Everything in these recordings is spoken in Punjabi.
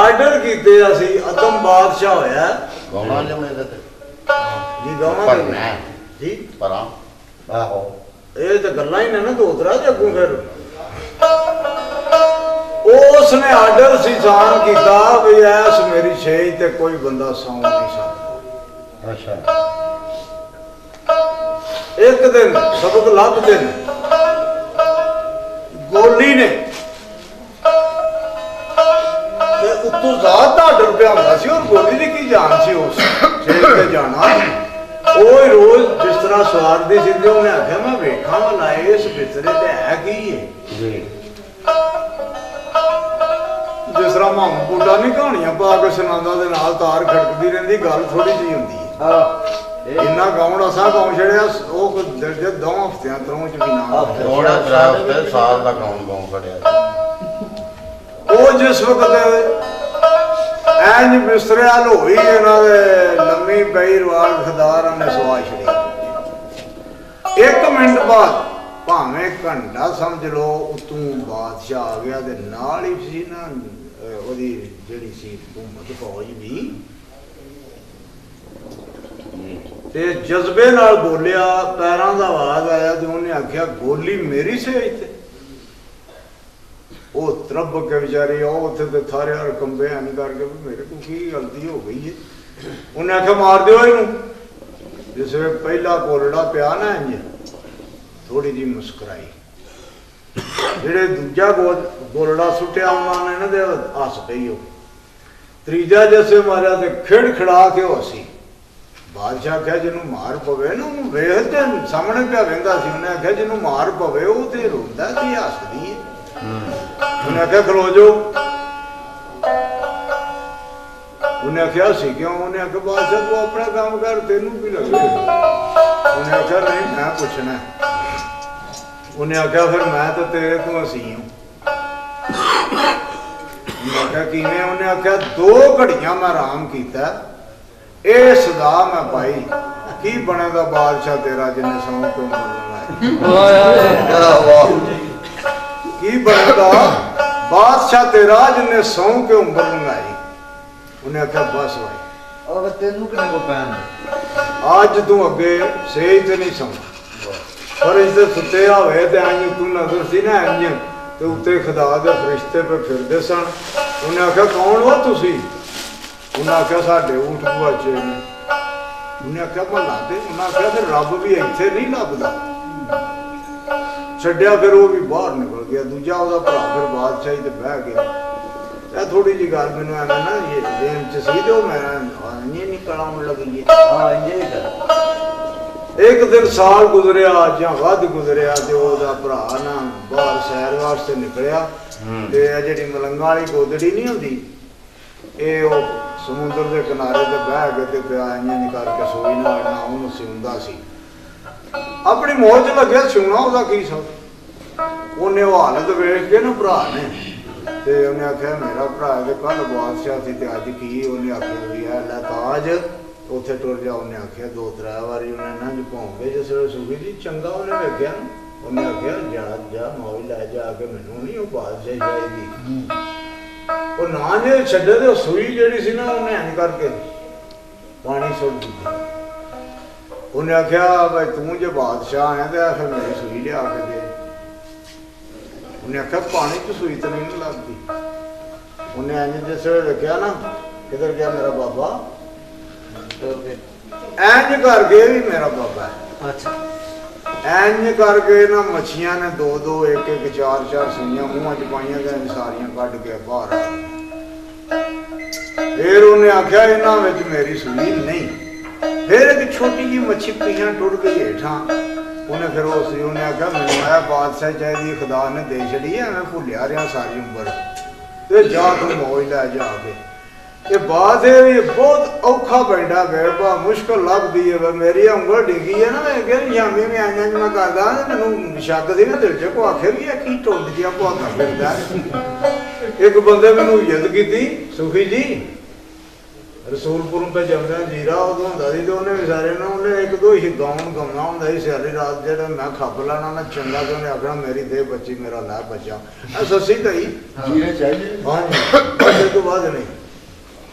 ਆਰਡਰ ਕੀਤੇ ਅਸੀਂ ਅਦਮ ਬਾਦਸ਼ਾਹ ਹੋਇਆ ਗਾਉਣਾ ਲਿਆਉਣੇ ਤੇ ਜੀ ਗਾਵਾਂ ਭਰਨਾ ਜੀ ਪਰਾਂ ਆਹੋ ਇਹ ਤਾਂ ਗੱਲਾਂ ਹੀ ਨੇ ਨਾ ਦੋਤਰਾ ਤੇ ਅੱਗੋਂ ਫਿਰ ਉਸਨੇ ਆਰਡਰ ਸੀ ਜਾਣ ਕੀਤਾ ਵੀ ਐਸ ਮੇਰੀ ਛੇਜ ਤੇ ਕੋਈ ਬੰਦਾ ਸੌਂ ਨਹੀਂ ਸਕਦਾ। ਅੱਛਾ ਇੱਕ ਦਿਨ ਸਬਕ ਲੱਭਦੇ ਨੇ ਗੋਲੀ ਨੇ ਤੇ ਉੱਤੋਂ ਜ਼ਾਤ ਆਰਡਰ ਪਿਆ ਹੁੰਦਾ ਸੀ ਔਰ ਗੋਲੀ ਦੀ ਕੀ ਜਾਨ ਸੀ ਉਸ ਛੇਜ ਤੇ ਜਾਣਾ ਉਹ ਰੋਜ਼ ਜਿਸ ਤਰ੍ਹਾਂ ਸਵਾਰਦੀ ਸੀ ਤੇ ਉਹਨੇ ਆਖਿਆ ਮੈਂ ਵੇਖਾਂ ਭਲਾ ਇਸ ਬਿਸਤਰੇ ਤੇ ਹੈ ਕੀ ਹੈ ਜੀ ਜਿਸ ਤਰ੍ਹਾਂ ਮਾਮੂ ਬੁੱਢਾ ਨਹੀਂ ਕਹਾਣੀਆਂ ਪਾ ਕੇ ਸੁਣਾਉਂਦਾ ਦੇ ਨਾਲ ਤਾਰ ਖੜਕਦੀ ਰਹਿੰਦੀ ਗੱਲ ਥੋੜੀ ਜਿਹੀ ਹੁੰਦੀ ਹੈ ਹਾਂ ਇੰਨਾ ਗਾਉਣ ਅਸਾਂ ਗਾਉਂ ਛੜਿਆ ਉਹ ਦਰਜੇ 2 ਹਫ਼ਤਿਆਂ ਤੋਂ ਚ ਵੀ ਨਾ ਥੋੜਾ ਖਰਾਬ ਤੇ ਸਾਲ ਦਾ ਗਾਉਂ ਖੜਿਆ ਉਹ ਜਿਸ ਵਕਤ ਐਂਜ ਬਿਸਤਰਿਆ ਲੋਈ ਇਹਨਾਂ ਦੇ ਲੰਮੀ ਪਈ ਰਵਾਲ ਖਦਾਰਾਂ ਨੇ ਸਵਾ ਛੜੀ 1 ਮਿੰਟ ਬਾਅਦ ਭਾਵੇਂ ਘੰਟਾ ਸਮਝ ਲਓ ਉਤੋਂ ਬਾਦਸ਼ਾਹ ਆ ਗਿਆ ਤੇ ਨਾਲ ਹੀ ਸੀ ਨਾ ਉਹਦੀ ਜਿਹੜੀ ਸੀ ਹਕੂਮਤ ਫੌਜ ਵੀ ਤੇ ਜਜ਼ਬੇ ਨਾਲ ਬੋਲਿਆ ਪੈਰਾਂ ਦਾ ਆਵਾਜ਼ ਆਇਆ ਤੇ ਉਹਨੇ ਆਖਿਆ ਗੋਲੀ ਮੇਰੀ ਸੇ ਇੱਥੇ ਉਹ ਤਰਬ ਕੇ ਵਿਚਾਰੀ ਉਹ ਉੱਥੇ ਤੇ ਥਾਰੇ ਹਰ ਕੰਬੇ ਹਨ ਕਰਕੇ ਵੀ ਮੇਰੇ ਕੋਲ ਕੀ ਗਲਤੀ ਹੋ ਗਈ ਹੈ ਉਹਨੇ ਆਖਿਆ ਮਾਰ ਦਿਓ ਇਹਨੂੰ ਜਿਸ ਵੇ ਪਹਿਲਾ ਕੋਲੜਾ ਪਿਆ ਨਾ ਇੰਜ ਥੋੜੀ ਜਿਹੀ ਮੁਸਕਰਾਈ ਜਿਹੜੇ ਦੂਜਾ ਗੋਲੜਾ ਸੁੱਟਿਆ ਉਹਨਾਂ ਨੇ ਇਹਨਾਂ ਦੇ ਹੱਸ ਪਈ ਉਹ ਤੀਜਾ ਜਿਸੇ ਮਾਰਿਆ ਤੇ ਖਿੜ ਖੜਾ ਕੇ ਉਹ ਸੀ ਬਾਦਸ਼ਾਹ ਕਿਹਾ ਜਿਹਨੂੰ ਮਾਰ ਪਵੇ ਨਾ ਉਹਨੂੰ ਵੇਖ ਤੇ ਸਾਹਮਣੇ ਪਿਆ ਵਹਿੰਦਾ ਸੀ ਉਹਨੇ ਆਖਿਆ ਜਿਹਨੂੰ ਮਾਰ ਪਵੇ ਉਹ ਤੇ ਰੋਂਦਾ ਕੀ ਹੱਸਦੀ ਹੈ ਉਹਨੇ ਆਖਿਆ ਖਲੋ ਜੋ ਉਹਨੇ ਆਖਿਆ ਸੀ ਕਿਉਂ ਉਹਨੇ ਆਖਿਆ ਬਾਦਸ਼ਾਹ ਤੂੰ ਆਪਣਾ ਕੰਮ ਕਰ ਤੈਨੂੰ ਕੀ ਲੱਗੇ ਉਹਨੇ ਆਖਿਆ ਨਹੀਂ ਮੈਂ ਪੁੱਛਣਾ ਉਹਨੇ ਆਖਿਆ ਫਿਰ ਮੈਂ ਤਾਂ ਤੇਰੇ ਤੋਂ ਅਸੀਂ ਹਾਂ ਉਹਨੇ ਆਖਿਆ ਕਿਵੇਂ ਉਹਨੇ ਆਖਿਆ 2 ਘੜੀਆਂ ਮੈਂ ਆਰਾਮ ਕੀਤਾ ਇਹ ਸਦਾ ਮੈਂ ਪਾਈ ਕੀ ਬਣੇਗਾ ਬਾਦਸ਼ਾਹ ਤੇਰਾ ਜਿੰਨੇ ਸੌਂ ਤੋਂ ਕੀ ਬਣੇਗਾ ਬਾਦਸ਼ਾਹ ਤੇਰਾ ਜਿੰਨੇ ਸੌਂ ਕੇ ਉਮਰ ਲੰਘਾਈ ਉਹਨੇ ਆਖਿਆ ਬਸ ਭਾਈ ਉਹ ਤੈਨੂੰ ਕਿਹਨੇ ਕੋ ਪੈਣ ਅੱਜ ਤੂੰ ਅੱਗੇ ਸੇਜ ਤੇ ਨਹੀਂ ਸੌਂ ਪਰ ਇੱਥੇ ਸੁੱਤੇ ਹੋਵੇ ਤੇ ਅੰਜ ਤੂੰ ਨਜ਼ਰ ਸੀ ਨਾ ਅੰਜ ਤੇ ਉੱਤੇ ਖੁਦਾ ਦੇ ਫਰਿਸ਼ਤੇ ਪੇ ਫਿਰਦੇ ਸਨ ਉਹਨੇ ਆਖਿਆ ਕੌਣ ਹੋ ਤੁਸੀਂ ਉਹਨੇ ਆਖਿਆ ਸਾਡੇ ਊਠ ਗੁਆਚੇ ਨੇ ਉਹਨੇ ਆਖਿਆ ਭਲਾ ਤੇ ਉਹਨੇ ਆਖਿਆ ਫਿਰ ਰੱਬ ਵੀ ਇੱਥੇ ਨਹੀਂ ਲੱਭਦਾ ਛੱਡਿਆ ਫਿਰ ਉਹ ਵੀ ਬਾਹਰ ਨਿਕਲ ਗਿਆ ਦੂਜਾ ਉਹਦਾ ਭਰਾ ਫਿਰ ਬਾਦਸ਼ਾਹੀ ਤੇ ਬਹਿ ਗਿਆ ਇਹ ਥੋੜੀ ਜਿਹੀ ਗੱਲ ਮੈਨੂੰ ਐਵੇਂ ਨਾ ਇਹ ਦੇਮ ਚ ਸੀ ਤੇ ਉਹ ਮੈਂ ਇੰਨੀ ਨਿਕਲ ਆਉਣ ਲੱਗੀ ਹਾਂ ਇੰਜੇ ਕਰ ਇੱਕ ਦਿਨ ਸਾਲ ਗੁਜ਼ਰਿਆ ਜਾਂ ਵੱਧ ਗੁਜ਼ਰਿਆ ਤੇ ਉਹਦਾ ਭਰਾ ਨਾ ਬਾਹਰ ਸੈਰ ਵਾਸਤੇ ਨਿਕਲਿਆ ਤੇ ਇਹ ਜਿਹੜੀ ਮਲੰਗਾਂ ਵਾਲੀ ਗੋਦੜੀ ਨਹੀਂ ਹੁੰਦੀ ਇਹ ਉਹ ਸਮੁੰਦਰ ਦੇ ਕਿਨਾਰੇ ਤੇ ਬਹਿ ਕੇ ਤੇ ਪਿਆ ਇੰਜ ਕਰਕੇ ਸੋਈ ਨਾ ਉਹਨੂੰ ਸਿਉਂਦਾ ਸੀ ਆਪਣੀ ਮੌਜ ਲੱਗਿਆ ਸਿਉਣਾ ਉਹਦਾ ਕੀ ਸਭ ਉਹਨੇ ਉਹ ਹਾਲਤ ਵੇਖ ਕੇ ਨਾ ਭਰਾ ਨੇ ਤੇ ਉਹਨੇ ਆਖਿਆ ਮੇਰਾ ਭਰਾ ਤੇ ਕੱਲ ਬਾਦਸ਼ਾਹ ਸੀ ਤੇ ਅੱਜ ਕੀ ਉਹਨੇ ਆਖਿਆ ਵੀ ਇਹ ਲੈ ਤਾਜ ਉੱਥੇ ਟੁਰ ਜਾ ਉਹਨੇ ਆਖਿਆ 2-3 ਵਾਰੀ ਉਹਨੇ ਨਾ ਭੌਂਕੇ ਜਿਸ ਵੇਲੇ ਸੁਖੀ ਜੀ ਚੰਗਾ ਉਹਨੇ ਵੇਖਿਆ ਉਹਨੇ ਆਖਿਆ ਜਾ ਮੌਜ ਲੈ ਜਾ ਕੇ ਮੈਨੂੰ ਨਹੀਂ ਉਹ ਬਾਦਸ਼ਾਹ ਚਾਹੀਦੀ ਉਹ ਨਾ ਜੇ ਛੱਡੇ ਤੇ ਸੂਈ ਜਿਹੜੀ ਸੀ ਨਾ ਉਹਨੇ ਐਂ ਕਰਕੇ ਪਾਣੀ ਸੁੱਟ ਦਿੱਤੀ ਉਹਨੇ ਆਖਿਆ ਬਈ ਤੂੰ ਜੇ ਬਾਦਸ਼ਾਹ ਆਇਆ ਤੇ ਫਿਰ ਮੇਰੀ ਸੂਈ ਲਿਆ ਕੇ ਦੇ ਉਹਨੇ ਆਖਿਆ ਪਾਣੀ ਚ ਸੂਈ ਤਾਂ ਨਹੀਂ ਲੱਗਦੀ ਉਹਨੇ ਐਂ ਜਿਸ ਵੇਲੇ ਵੇਖਿਆ ਨਾ ਕਿਧਰ ਗਿਆ ਮੇਰਾ ਬਾਬਾ ਇੰਜ ਕਰਕੇ ਵੀ ਮੇਰਾ ਬਾਬਾ ਹੈ ਅੱਛਾ ਇੰਜ ਕਰਕੇ ਨਾ ਮੱਛੀਆਂ ਨੇ 2-2 1-1 4-4 ਸੂਈਆਂ ਮੂੰਹਾਂ ਚ ਪਾਈਆਂ ਗਏ ਸਾਰੀਆਂ ਕੱਢ ਕੇ ਬਾਹਰ ਆ ਫਿਰ ਉਹਨੇ ਆਖਿਆ ਇਹਨਾਂ ਵਿੱਚ ਮੇਰੀ ਸੂਈ ਨਹੀਂ ਫਿਰ ਇੱਕ ਛੋਟੀ ਜਿਹੀ ਮੱਛੀ ਪਈਆਂ ਟੁੱਟ ਗਈ ਹੇਠਾਂ ਉਹਨੇ ਫਿਰ ਉਹਨੇ ਆਖਿਆ ਮੈਨੂੰ ਆਇਆ ਬਾਦਸ਼ਾਹ ਚਾਹੀਦੀ ਖੁਦਾ ਨੇ ਦੇ ਛੜੀ ਐ ਮੈਂ ਭੁੱਲਿਆ ਰਿਹਾ ਸਾਰੀ ਉਮਰ ਤੇ ਜਾ ਤੂੰ ਮੌਜ ਲੈ ਜਾ ਕੇ ਇਹ ਬਾਤ ਇਹ ਵੀ ਬਹੁਤ ਔਖਾ ਪੈਂਦਾ ਬੇਬਾ ਮੁਸ਼ਕਲ ਲੱਗਦੀ ਹੈ ਮੇਰੀ ਉਂਗਲ ਡਿੱਗੀ ਹੈ ਨਾ ਮੈਂ ਕਿਹਾ ਸ਼ਾਮੀ ਮੈਂ ਆਈਆਂ ਮੈਂ ਕਰਦਾ ਮੈਨੂੰ ਸ਼ੱਕ ਸੀ ਨਾ ਦਿਲ ਚ ਕੋ ਆਖੇ ਵੀ ਇਹ ਕੀ ਟੁੱਟ ਗਿਆ ਭਾਗਾ ਫਿਰਦਾ ਇੱਕ ਬੰਦੇ ਮੈਨੂੰ ਇੱਜ਼ਤ ਕੀਤੀ ਸੁਖੀ ਜੀ ਰਸੂਲਪੁਰੋਂ ਤੇ ਜੰਮਿਆ ਜੀਰਾ ਉਦੋਂ ਹੁੰਦਾ ਸੀ ਤੇ ਉਹਨੇ ਵਿਚਾਰੇ ਨੂੰ ਉਹਨੇ ਇੱਕ ਦੋ ਹੀ ਗਾਉਣ ਗਾਉਣਾ ਹੁੰਦਾ ਸੀ ਸਾਰੀ ਰਾਤ ਜਿਹੜਾ ਮੈਂ ਖੱਪ ਲੈਣਾ ਨਾ ਚੰਗਾ ਤੇ ਉਹਨੇ ਆਖਣਾ ਮੇਰੀ ਦੇ ਬੱਚੀ ਮੇਰਾ ਲੈ ਬੱਚਾ ਇਹ ਸੱਸੀ ਕਹੀ ਜੀਰੇ ਚਾਹੀਏ ਹਾਂਜੀ ਤੋਂ ਬਾਅਦ ਨਹੀਂ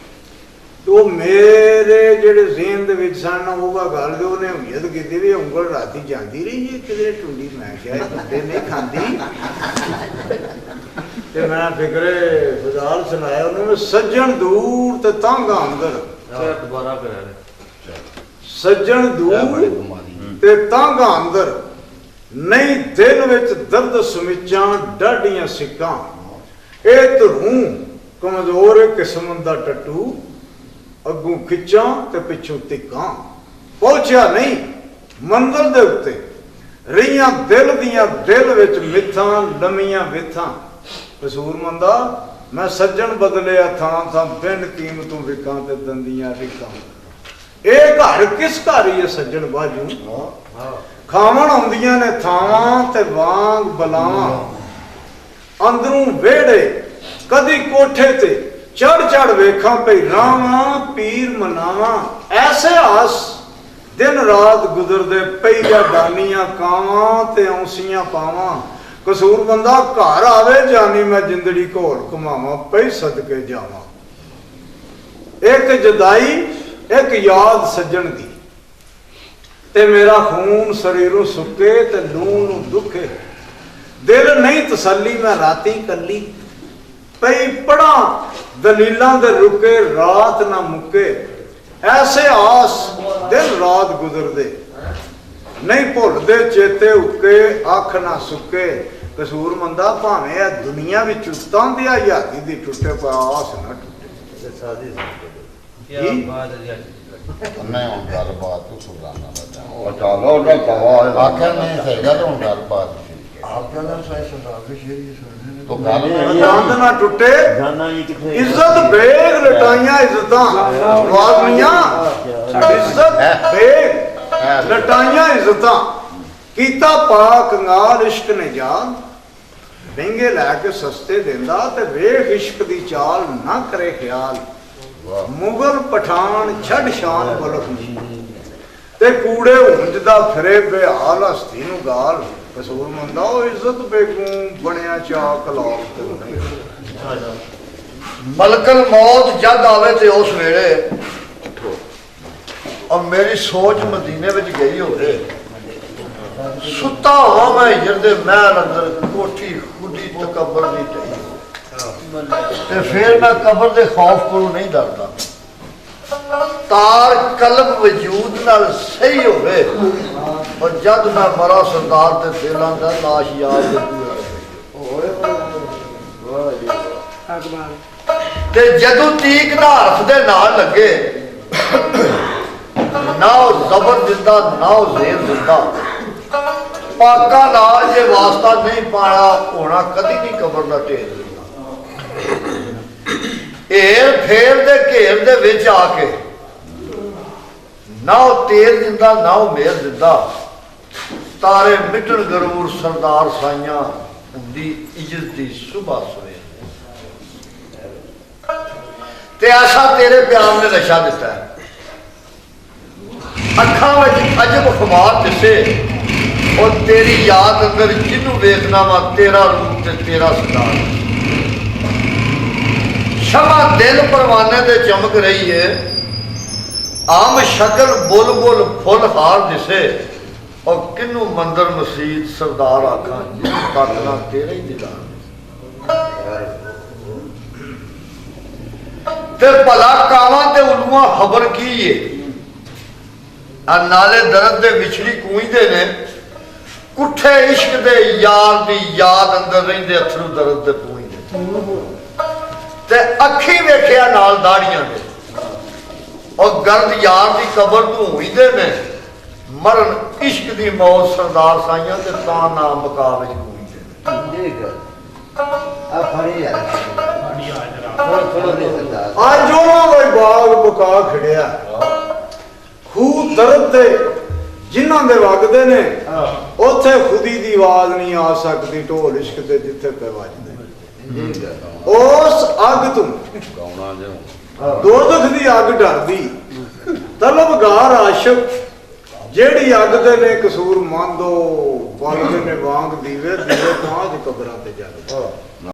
ਤੇ ਉਹ ਮੇਰੇ ਜਿਹੜੇ ਜ਼ੇਨ ਦੇ ਵਿੱਚ ਸਨ ਉਹ ਗੱਲ ਤੇ ਉਹਨੇ ਉਮੀਦ ਕੀਤੀ ਵੀ ਉਂਗਲ ਰਾਤੀ ਜਾਂਦੀ ਰਹੀ ਜੀ ਕਿਤੇ ਟੁੰਡੀ ਮੈਂ ਕਿਹਾ ਇਹ ਟੁੰਡੇ ਨਹੀਂ ਖਾਂਦੀ ਤੇ ਮੈਂ ਫਿਕਰੇ ਫਜ਼ਾਲ ਸੁਣਾਇਆ ਉਹਨੂੰ ਸੱਜਣ ਦੂਰ ਤੇ ਤੰਗ ਅੰਦਰ ਦੁਬਾਰਾ ਕਰਿਆ ਸੱਜਣ ਦੂਰ ਤੇ ਤੰਗ ਅੰਦਰ ਨਹੀਂ ਦਿਲ ਵਿੱਚ ਦਰਦ ਸਮਿਚਾਂ ਡਾਢੀਆਂ ਸਿੱਕਾਂ ਇਹ ਧਰੂ ਕਮਜ਼ੋਰ ਕਿਸਮ ਦਾ ਟੱਟੂ ਅੱਗੋਂ ਖਿੱਚਾਂ ਤੇ ਪਿੱਛੋਂ ਤਿੱਕਾਂ ਪਹੁੰਚਿਆ ਨਹੀਂ ਮੰਜ਼ਲ ਦੇ ਉੱਤੇ ਰਹੀਆਂ ਦਿਲ ਦੀਆਂ ਦਿਲ ਵਿੱਚ ਮਿੱਥਾਂ ਲੰਮੀਆਂ ਵਿਥਾਂ ਕਸੂਰਮੰਦਾ ਮੈਂ ਸੱਜਣ ਬਦਲਿਆ ਥਾਂ ਥਾਂ ਬਿਨ ਕੀਮਤੋਂ ਵਿਕਾਂ ਤੇ ਦੰਦੀਆਂ ਰਿਕਾਂ ਇਹ ਘਰ ਕਿਸ ਘਰ ਹੀ ਹੈ ਸੱਜਣ ਬਾਜੂ ਖਾਵਣ ਆਉਂਦੀਆਂ ਨੇ ਥਾਵਾਂ ਤੇ ਵਾਂਗ ਬਲਾਵਾਂ ਅੰਦਰੋਂ ਵਿਹੜੇ ਕਦੀ ਕੋਠੇ ਤੇ ਚੜ ਚੜ ਵੇਖਾਂ ਭਈ ਰਾਵਾਂ ਪੀਰ ਮਨਾਵਾਂ ਐਸੇ ਆਸ ਦਿਨ ਰਾਤ ਗੁਜ਼ਰਦੇ ਪਈਆ ਦਾਨੀਆਂ ਕਾਵਾਂ ਤੇ ਔਂਸੀਆਂ ਪਾਵਾਂ ਕਸੂਰ ਬੰਦਾ ਘਰ ਆਵੇ ਜਾਨੀ ਮੈਂ ਜਿੰਦੜੀ ਘੋਲ ਘੁਮਾਵਾਂ ਪਈ ਸਦਕੇ ਜਾਵਾਂ ਇੱਕ ਜਦਾਈ ਇੱਕ ਯਾਦ ਸੱਜਣ ਦੀ ਤੇ ਮੇਰਾ ਖੂਨ ਸਰੀਰੋਂ ਸੁੱਕੇ ਤੇ ਲੂਣ ਨੂੰ ਦੁੱਖੇ ਦਿਲ ਨਹੀਂ ਤਸੱਲੀ ਮੈਂ ਰਾਤੀ ਕੱਲੀ ਪਈ ਪੜਾਂ ਦਲੀਲਾਂ ਦੇ ਰੁਕੇ ਰਾਤ ਨਾ ਮੁੱਕੇ ਐਸੇ ਆਸ ਦਿਨ ਰਾਤ ਗੁਜ਼ਰਦੇ ਨਹੀਂ ਭੁੱਲਦੇ ਚੇਤੇ ਉੱਕੇ ਅੱਖ ਨਾ ਸੁੱਕੇ ਕਸੂਰ ਮੰਦਾ ਭਾਵੇਂ ਇਹ ਦੁਨੀਆ ਵਿੱਚ ਉਤਾਂ ਦੀ ਆਜ਼ਾਦੀ ਦੀ ਟੁੱਟੇ ਪਰ ਆਸ ਨਾ ਟੁੱਟੇ ਸਾਦੀ ਕੀ ਬਾਤ ਹੈ ਮੈਂ ਹੁਣ ਗੱਲਬਾਤ ਤੋਂ ਸੁਣਾਉਣਾ ਲੱਗਾ ਉਹ ਚਾਲੋ ਉਹਦਾ ਪਵਾ ਆਖਿਰ ਨਹੀਂ ਸਹੀਗਾ ਤਾਂ ਹੁਣ ਗੱਲਬਾਤ आपका नाम साई सरदार के शेर ये सुनने तो गाल ਚਾਂਦ ਨਾ ਟੁੱਟੇ जाना ये कितने ਇੱਜ਼ਤ ਬੇਗ ਲਟਾਈਆਂ ਇੱਜ਼ਤਾਂ ਵਾਜ਼ਮੀਆਂ ਇੱਜ਼ਤ ਬੇਗ ਲਟਾਈਆਂ ਇੱਜ਼ਤਾਂ ਕੀਤਾ ਪਾਕ ਨਾਲ ਇਸ਼ਕ ਨੇ ਜਾਨ ਮਹਿੰਗੇ ਲੈ ਕੇ ਸਸਤੇ ਦਿੰਦਾ ਤੇ ਵੇਖ ਇਸ਼ਕ ਦੀ ਚਾਲ ਨਾ ਕਰੇ ਖਿਆਲ ਮੁਗਲ ਪਠਾਨ ਛੱਡ ਸ਼ਾਨ ਮੁਲਕ ਤੇ ਕੂੜੇ ਹੁੰਜਦਾ ਫਿਰੇ ਬੇਹਾਲ ਹਸਤੀ ਨੂੰ ਗਾਲ ਕਸੂਰ ਮੰਦਾ ਉਹ ਇੱਜ਼ਤ ਬੇਗੂ ਬਣਿਆ ਚਾਕ ਲਾਲ मलकल मौत जद आवे ते उस वेले और मेरी सोच मदीने विच गई होवे सुता हुआ मैं हिजर महल अंदर कोठी खुदी तकबर दी टई ते फिर मैं कब्र दे खौफ को नहीं डरदा तार कल्ब वजूद नाल सही होवे और जद मैं मरा सरदार ते दिलां दा लाश याद ते जदों तीक ना हरफ दे नाल लगे ना जबर दिंदा ना जेर दिंदा पाका नाल जे वास्ता नहीं पाया होना कदी नहीं कबर दा ढेर ढेर फेर दे घेर दे विच आके ना तेल दिंदा ना मेल दिंदा तारे मिटन गरूर सरदार साइयां दी इज्जत दी सुबह सवेर ते ऐसा तेरे प्यार ने नशा दिता है अखा में अजब खुमार दिसे और तेरी याद अंदर जिन्नू वेखना वा तेरा रूप ते तेरा सरदार शमा दिल परवाने दे चमक रही है आम शक्ल बुल बुल फुल हार दिसे और किन्नू मंदिर मसीद सरदार आखा ताकना तेरा ही दीदार ते भला कावां ते उलूआं खबर की है नाले दर्द दे विछड़ी कूंजदे ने कुठे इश्क दे यार दी याद अंदर रहिंदे अथरू दर्द दे पूंजदे ते अखी वेखिया नाल दाड़ियां दे और गर्द यार दी कबर तू हुईदे ने मरण इश्क दी मौत सरदार साइयां ते तां ना मका विच कूंजदे आ फड़ी यार ਅੱਜ ਉਹਨਾਂ ਦਾ ਬਾਗ ਬਕਾ ਖੜਿਆ ਖੂਹ ਦਰਦ ਤੇ ਜਿਨ੍ਹਾਂ ਦੇ ਵਗਦੇ ਨੇ ਉੱਥੇ ਖੁਦੀ ਦੀ ਆਵਾਜ਼ ਨਹੀਂ ਆ ਸਕਦੀ ਢੋਲ ਇਸ਼ਕ ਦੇ ਜਿੱਥੇ ਪੈ ਵੱਜਦੇ ਉਸ ਅੱਗ ਤੋਂ ਗਾਉਣਾ ਜੇ ਦੋਜ਼ਖ ਦੀ ਅੱਗ ਡਰਦੀ ਤਲਬਗਾਰ ਆਸ਼ਕ ਜਿਹੜੀ ਅੱਗ ਦੇ ਨੇ ਕਸੂਰ ਮੰਦੋ ਬਲਦੇ ਨੇ ਵਾਂਗ ਦੀਵੇ ਦੀਵੇ ਤਾਂ ਕਬਰਾਂ ਤੇ ਜਗਦੇ